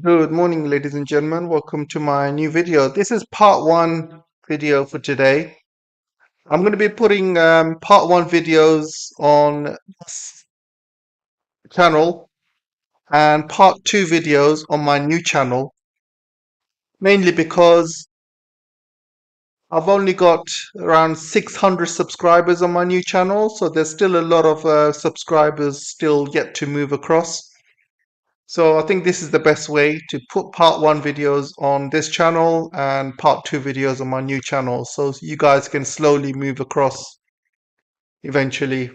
Good morning, ladies and gentlemen. Welcome to my new video. This is part one video for today. I'm going to be putting part one videos on this channel and part two videos on my new channel, mainly because I've only got around 600 subscribers on my new channel, so there's still a lot of subscribers still yet to move across. So I think this is the best way to put part one videos on this channel and part two videos on my new channel, so you guys can slowly move across eventually.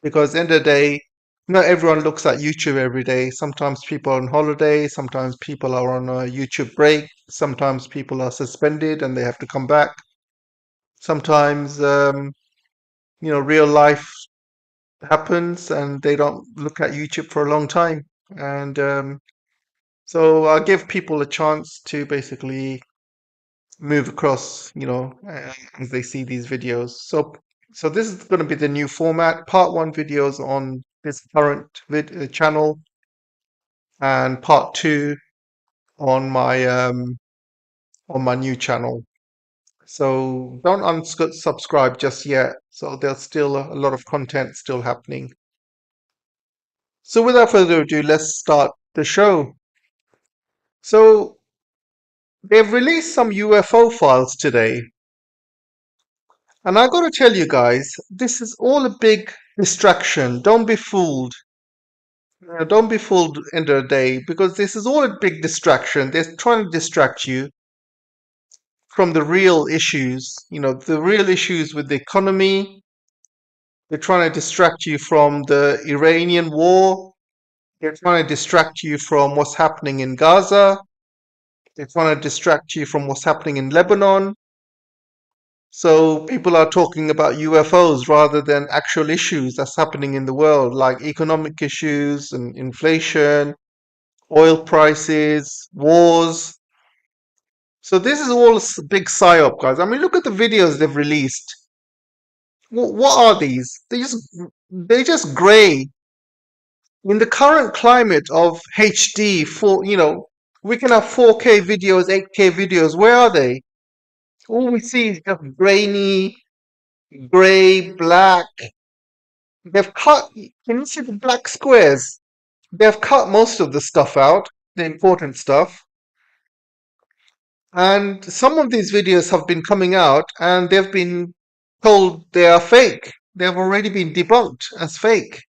Because at the end of the day, not everyone looks at YouTube every day. Sometimes people are on holiday, sometimes people are on a YouTube break, sometimes people are suspended and they have to come back. Sometimes real life happens and they don't look at YouTube for a long time. And so I give people a chance to basically move across, as they see these videos. So this is going to be the new format. Part one videos on this current channel, and part two on my new channel. So don't unsubscribe just yet. So there's still a lot of content still happening. So without further ado, let's start the show. So they've released some UFO files today. And I gotta tell you guys, this is all a big distraction. Don't be fooled. Don't be fooled end of the day, because this is all a big distraction. They're trying to distract you from the real issues. The real issues with the economy. They're trying to distract you from the Iranian war. They're trying to distract you from what's happening in Gaza. They're trying to distract you from what's happening in Lebanon. So people are talking about UFOs rather than actual issues that's happening in the world, like economic issues and inflation, oil prices, wars. So this is all a big psyop, guys. I mean, look at the videos they've released. What are these? They just grey. In the current climate of HD, we can have 4K videos, 8K videos. Where are they? All we see is just grainy, grey, black. They've cut, can you see the black squares? They've cut most of the stuff out, the important stuff. And some of these videos have been coming out and they've been told they are fake. They've already been debunked as fake.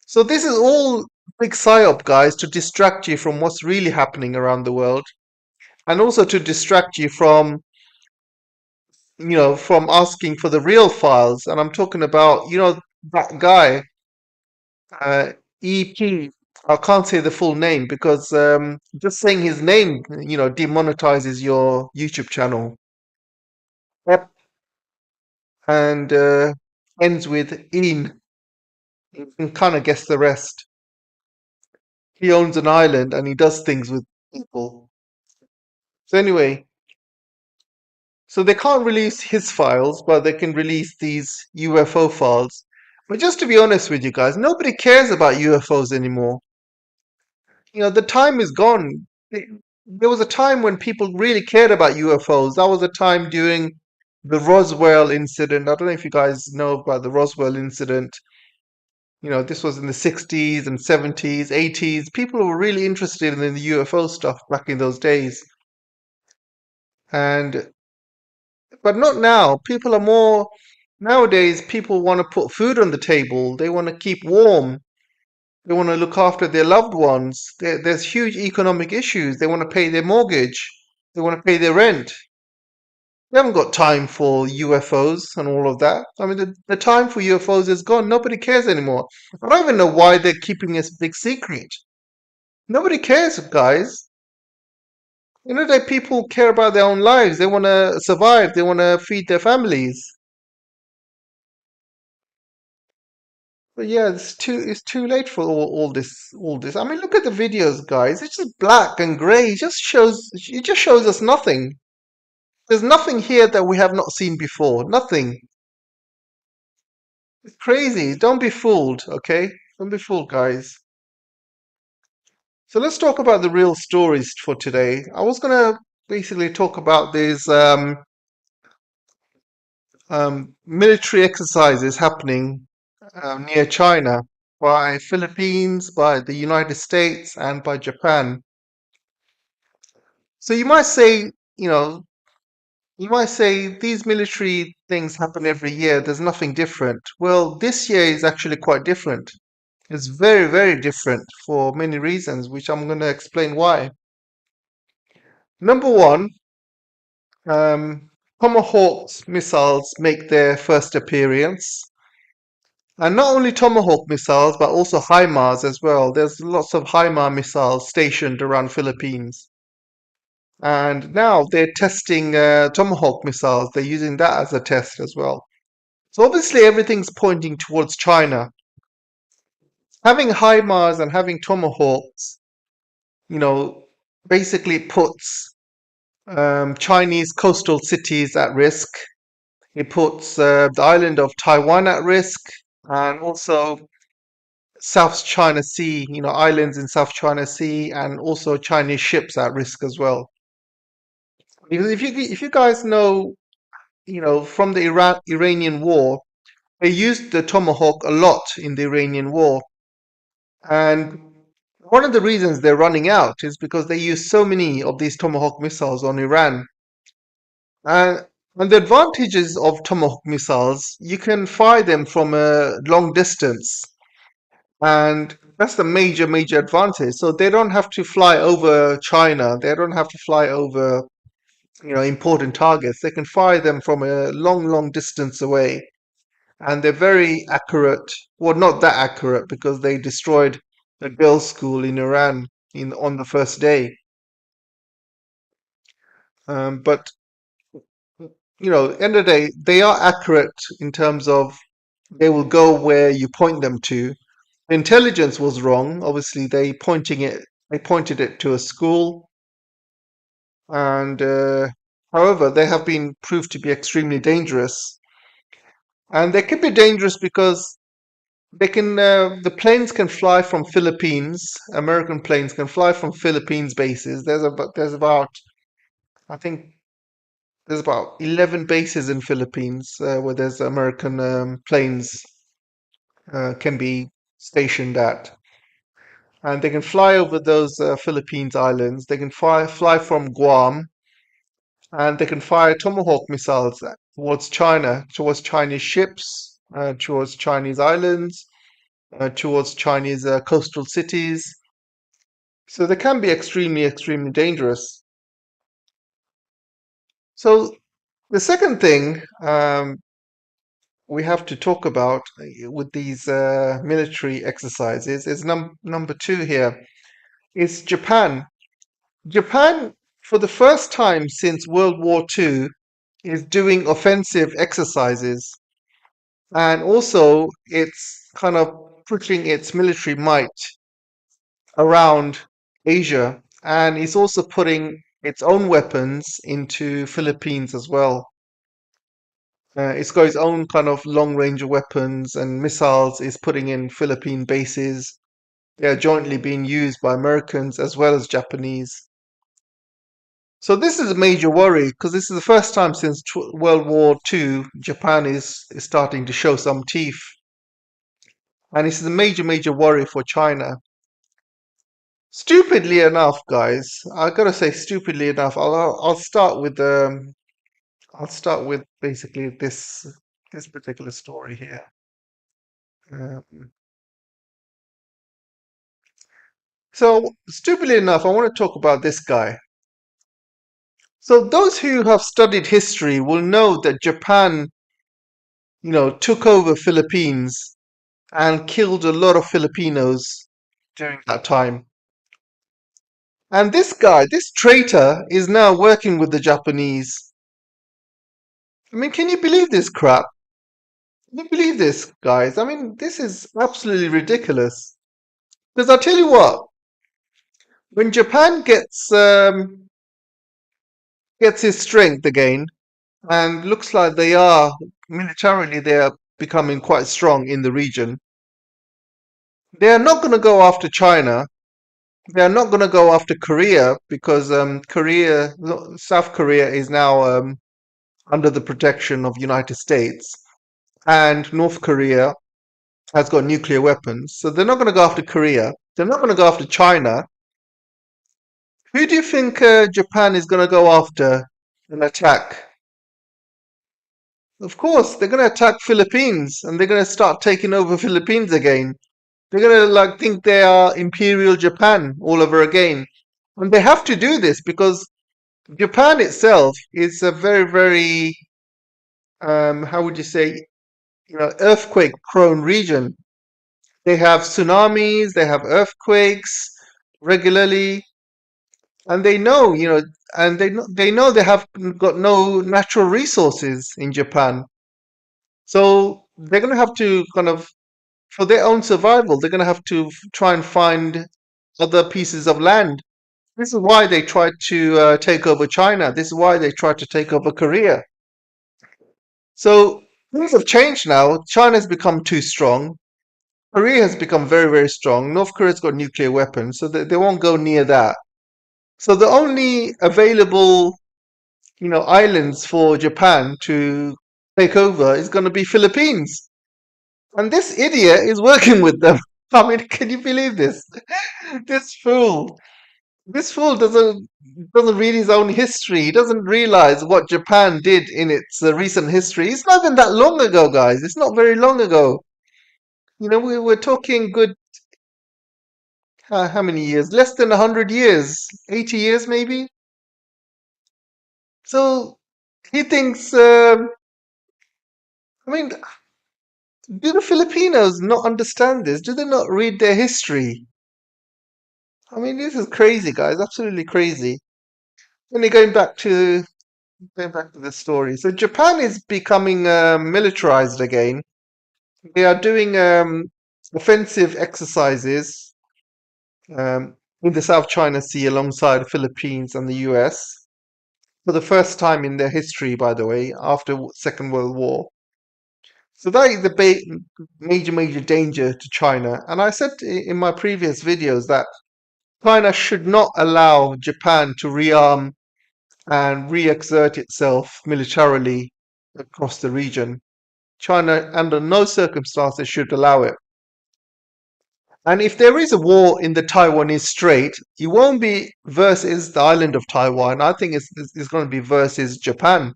So this is all big psyop, guys, to distract you from what's really happening around the world. And also to distract you from asking for the real files. And I'm talking about, that guy, EP. I can't say the full name because just saying his name, demonetizes your YouTube channel. Yep. And ends with "in." You can kind of guess the rest. He owns an island and he does things with people. So anyway, so they can't release his files, but they can release these UFO files. But just to be honest with you guys, nobody cares about UFOs anymore. The time is gone. There was a time when people really cared about UFOs. That was a time during the Roswell incident. I don't know if you guys know about the Roswell incident. This was in the 60s and 70s, 80s. People were really interested in the UFO stuff back in those days. And but not now. People are more nowadays. People want to put food on the table. They want to keep warm. They want to look after their loved ones. There's huge economic issues. They want to pay their mortgage. They want to pay their rent. They haven't got time for UFOs and all of that. I mean, the time for UFOs is gone. Nobody cares anymore. I don't even know why they're keeping this big secret. Nobody cares, guys. That people care about their own lives. They want to survive. They want to feed their families. But yeah, it's too late for all this. I mean, look at the videos, guys. It's just black and grey. It just shows us nothing. There's nothing here that we have not seen before. Nothing. It's crazy. Don't be fooled, okay? Don't be fooled, guys. So let's talk about the real stories for today. I was going to basically talk about these military exercises happening near China by Philippines, by the United States, and by Japan. So you might say, you know, you might say these military things happen every year. There's nothing different. Well, this year is actually quite different. It's very, very different for many reasons, which I'm going to explain why. Number one, um, Tomahawk missiles make their first appearance. And not only Tomahawk missiles, but also HIMARS as well. There's lots of HIMARS missiles stationed around Philippines. And now they're testing Tomahawk missiles. They're using that as a test as well. So obviously everything's pointing towards China. Having HIMARS and having Tomahawks, you know, basically puts Chinese coastal cities at risk. It puts the island of Taiwan at risk, and also South China Sea, islands in South China Sea, and also Chinese ships at risk as well. Because if you guys know, from the Iranian war, they used the Tomahawk a lot in the Iranian war, and one of the reasons they're running out is because they use so many of these Tomahawk missiles on Iran. And the advantages of Tomahawk missiles, you can fire them from a long distance. And that's the major, major advantage. So they don't have to fly over China. They don't have to fly over, important targets. They can fire them from a long, long distance away. And they're very accurate. Well, not that accurate because they destroyed a girls' school in Iran on the first day. But end of the day, they are accurate in terms of they will go where you point them to. The intelligence was wrong. Obviously, they pointed it to a school, and however, they have been proved to be extremely dangerous. And they can be dangerous because the planes can fly from Philippines. American planes can fly from Philippines bases. I think there's about 11 bases in Philippines where there's American planes can be stationed at. And they can fly over those Philippines islands. They can fly from Guam, and they can fire Tomahawk missiles towards China, towards Chinese ships, towards Chinese islands, towards Chinese coastal cities. So they can be extremely, extremely dangerous. So the second thing we have to talk about with these military exercises is number two here is Japan. Japan, for the first time since World War II, is doing offensive exercises. And also, it's kind of pushing its military might around Asia. And it's also putting its own weapons into Philippines as well. It's got its own kind of long range weapons and missiles it's putting in Philippine bases. They are jointly being used by Americans as well as Japanese. So this is a major worry because this is the first time since World War II Japan is starting to show some teeth. And this is a major, major worry for China. Stupidly enough, guys, I gotta say, stupidly enough, I'll start with basically this particular story here. Um, so stupidly enough, I want to talk about this guy. So those who have studied history will know that Japan, took over Philippines and killed a lot of Filipinos during that time. And this guy, this traitor, is now working with the Japanese. I mean, can you believe this crap? Can you believe this, guys? I mean, this is absolutely ridiculous. Because I'll tell you what, when Japan gets his strength again, and looks like they are militarily, they are becoming quite strong in the region. They are not going to go after China. They are not going to go after Korea because South Korea is now under the protection of United States, and North Korea has got nuclear weapons. So they're not going to go after Korea. They're not going to go after China. Who do you think Japan is going to go after and attack? Of course, they're going to attack Philippines and they're going to start taking over Philippines again. They're going to like think they are Imperial Japan all over again. And they have to do this because Japan itself is a very, very, how would you say, earthquake prone region. They have tsunamis, they have earthquakes regularly, and they know they have got no natural resources in Japan. So they're going to have to kind of, for their own survival, they're going to have to try and find other pieces of land. This is why they tried to take over China. This is why they tried to take over Korea. So things have changed now. China's become too strong. Korea has become very, very strong. North Korea's got nuclear weapons, so they won't go near that. So the only available, islands for Japan to take over is going to be Philippines. And this idiot is working with them. I mean, can you believe this? This fool. This fool doesn't read his own history. He doesn't realize what Japan did in its recent history. It's not even that long ago, guys. It's not very long ago. We're talking good. How many years? Less than 100 years. 80 years, maybe. So he thinks. I mean, do the Filipinos not understand this? Do they not read their history? I mean, this is crazy, guys. Absolutely crazy. Only going back to the story. So Japan is becoming militarized again. They are doing offensive exercises in the South China Sea alongside the Philippines and the US for the first time in their history, by the way, after Second World War. So that is the major, major danger to China. And I said in my previous videos that China should not allow Japan to rearm and re-exert itself militarily across the region. China, under no circumstances, should allow it. And if there is a war in the Taiwanese Strait, it won't be versus the island of Taiwan. I think it's going to be versus Japan.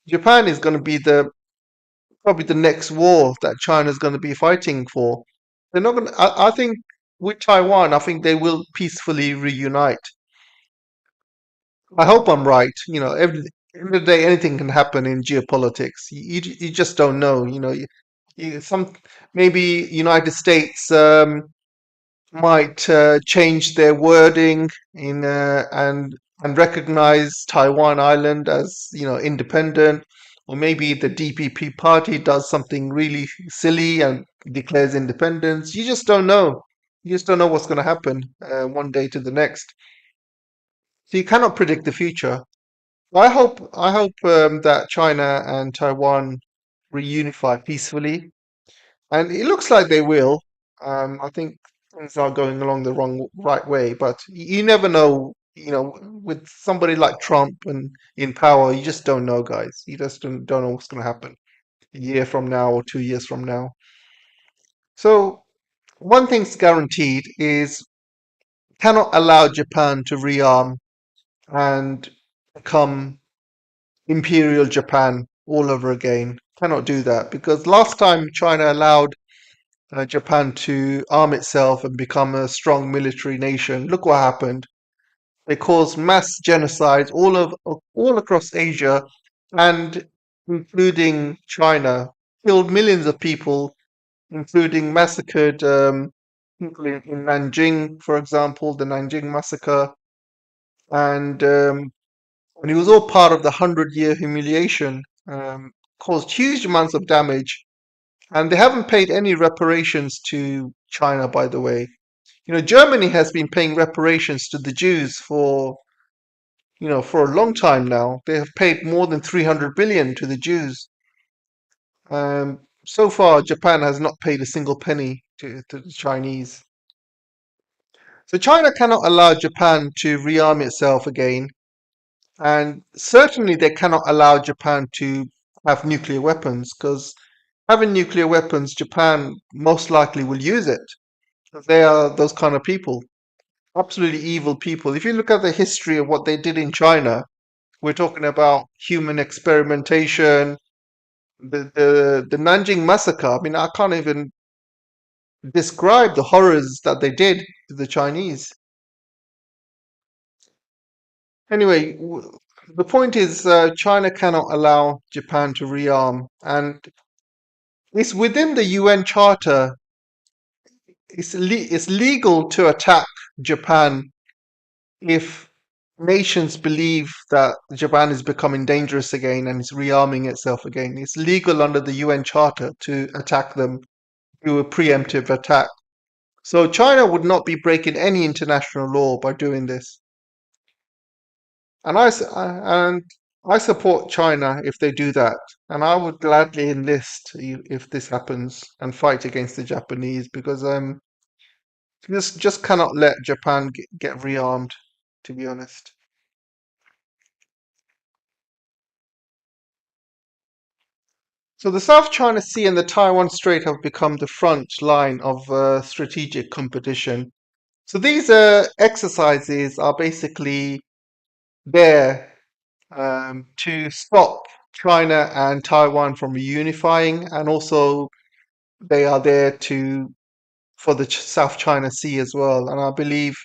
Japan is going to be probably the next war that China is going to be fighting for. They're not going to. I think with Taiwan, I think they will peacefully reunite. I hope I'm right. Every day anything can happen in geopolitics. You just don't know. Some maybe United States might change their wording in and recognize Taiwan Island as independent, or maybe the DPP party does something really silly and declares independence. You just don't know. You just don't know what's going to happen one day to the next. So you cannot predict the future. I hope that China and Taiwan reunify peacefully, and it looks like they will. I think things are going along the right way, but you never know. With somebody like Trump and in power, you just don't know, guys. You just don't know what's going to happen a year from now or 2 years from now. So one thing's guaranteed is cannot allow Japan to rearm and become Imperial Japan all over again. Cannot do that because last time China allowed Japan to arm itself and become a strong military nation, look what happened. They caused mass genocides all across Asia and including China, killed millions of people, including massacred people in Nanjing, for example, the Nanjing massacre, and it was all part of the 100-year humiliation, caused huge amounts of damage, and they haven't paid any reparations to China, by the way. Germany has been paying reparations to the Jews for a long time now. They have paid more than 300 billion to the Jews. So far, Japan has not paid a single penny to the Chinese. So China cannot allow Japan to rearm itself again, and certainly they cannot allow Japan to have nuclear weapons because having nuclear weapons, Japan most likely will use it. They are those kind of people, absolutely evil people. If you look at the history of what they did in China, we're talking about human experimentation, the Nanjing massacre. I mean, I can't even describe the horrors that they did to the Chinese. Anyway, the point is, China cannot allow Japan to rearm, and it's within the UN Charter. It's legal to attack Japan if nations believe that Japan is becoming dangerous again and is rearming itself again. It's legal under the UN Charter to attack them, do a preemptive attack. So China would not be breaking any international law by doing this. And I support China if they do that. And I would gladly enlist if this happens and fight against the Japanese because just cannot let Japan get rearmed, to be honest. So the South China Sea and the Taiwan Strait have become the front line of strategic competition. So these exercises are basically there to stop China and Taiwan from reunifying, and also they are there to for the South China Sea as well. And I believe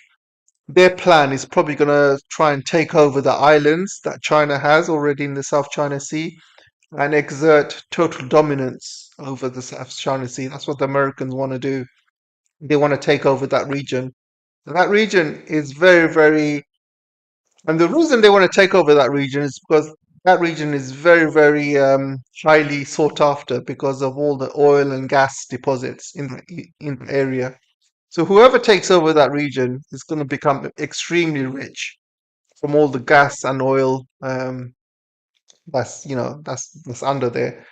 their plan is probably going to try and take over the islands that China has already in the South China Sea and exert total dominance over the South China Sea. That's what the Americans want to do. They want to take over that region. And that region is very, very, and the reason they want to take over that region is because that region is very, very highly sought after because of all the oil and gas deposits in the area. So whoever takes over that region is going to become extremely rich from all the gas and oil that's under there.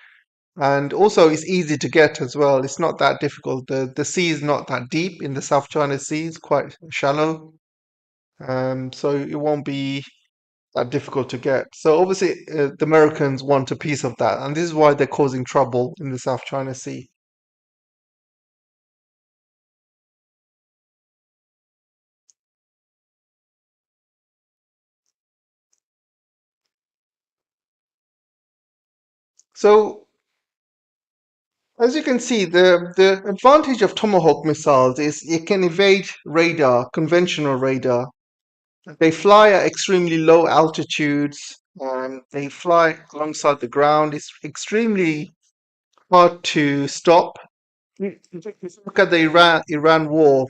And also, it's easy to get as well. It's not that difficult. The sea is not that deep in the South China Sea. It's quite shallow, so it won't be that difficult to get. So obviously, the Americans want a piece of that, and this is why they're causing trouble in the South China Sea. So as you can see, the advantage of Tomahawk missiles is it can evade radar, conventional radar. They fly at extremely low altitudes. They fly alongside the ground. It's extremely hard to stop. If you look at the Iran war,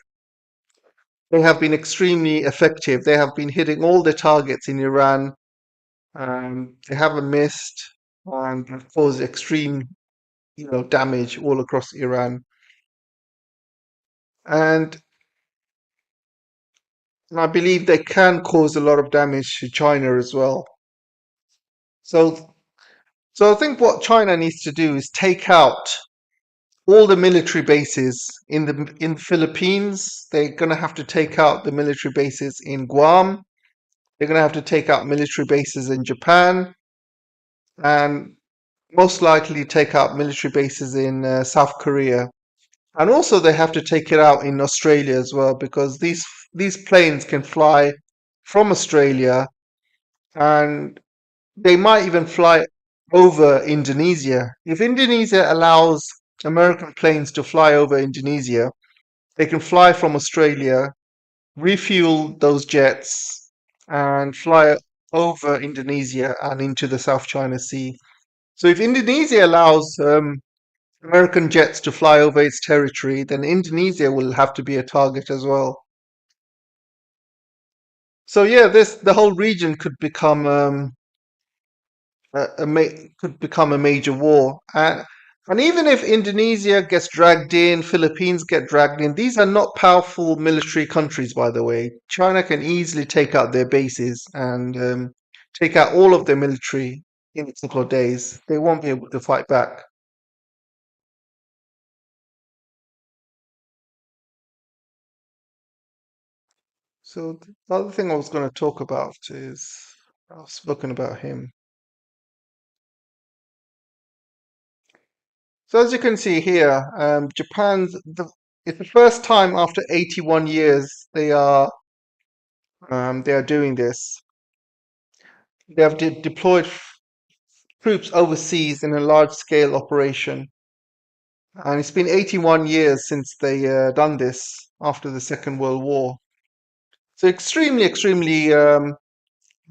they have been extremely effective. They have been hitting all the targets in Iran. They haven't missed and have caused extreme, damage all across Iran. And I believe they can cause a lot of damage to China as well. So, so I think what China needs to do is take out all the military bases in Philippines. They're going to have to take out the military bases in Guam. They're going to have to take out military bases in Japan, and most likely take out military bases in South Korea. And also they have to take it out in Australia as well because these planes can fly from Australia, and they might even fly over Indonesia. If Indonesia allows American planes to fly over Indonesia, they can fly from Australia, refuel those jets, and fly over Indonesia and into the South China Sea. So if Indonesia allows American jets to fly over its territory, then Indonesia will have to be a target as well. So yeah, this the whole region could become could become a major war. And even if Indonesia gets dragged in, Philippines get dragged in, these are not powerful military countries, by the way. China can easily take out their bases and take out all of their military in a couple of days. They won't be able to fight back. So the other thing I was going to talk about is I've spoken about him. So as you can see here, it's the first time after 81 years they are doing this. They have deployed troops overseas in a large-scale operation, and it's been 81 years since they done this after the Second World War. So extremely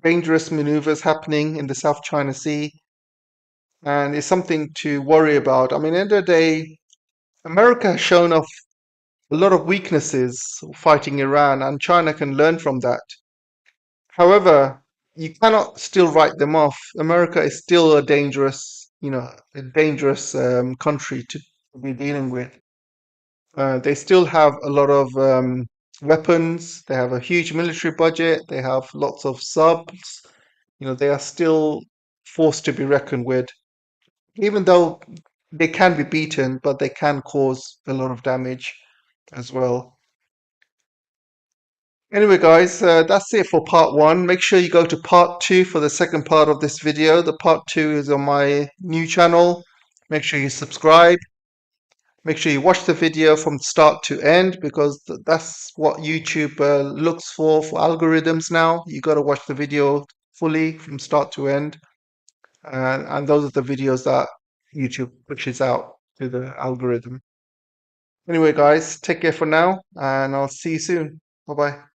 dangerous maneuvers happening in the South China Sea, and it's something to worry about. I mean, at the end of the day, America has shown off a lot of weaknesses fighting Iran, and China can learn from that. However, you cannot still write them off. America is still a dangerous country to be dealing with. They still have a lot of weapons. They have a huge military budget. They have lots of subs. They are still forced to be reckoned with, even though they can be beaten, but they can cause a lot of damage as well. Anyway, guys, that's it for part one. Make sure you go to part two for the second part of this video. The part two is on my new channel. Make sure you subscribe. Make sure you watch the video from start to end, because that's what YouTube looks for algorithms now. You got to watch the video fully from start to end. And those are the videos that YouTube pushes out to the algorithm. Anyway, guys, take care for now, and I'll see you soon. Bye bye.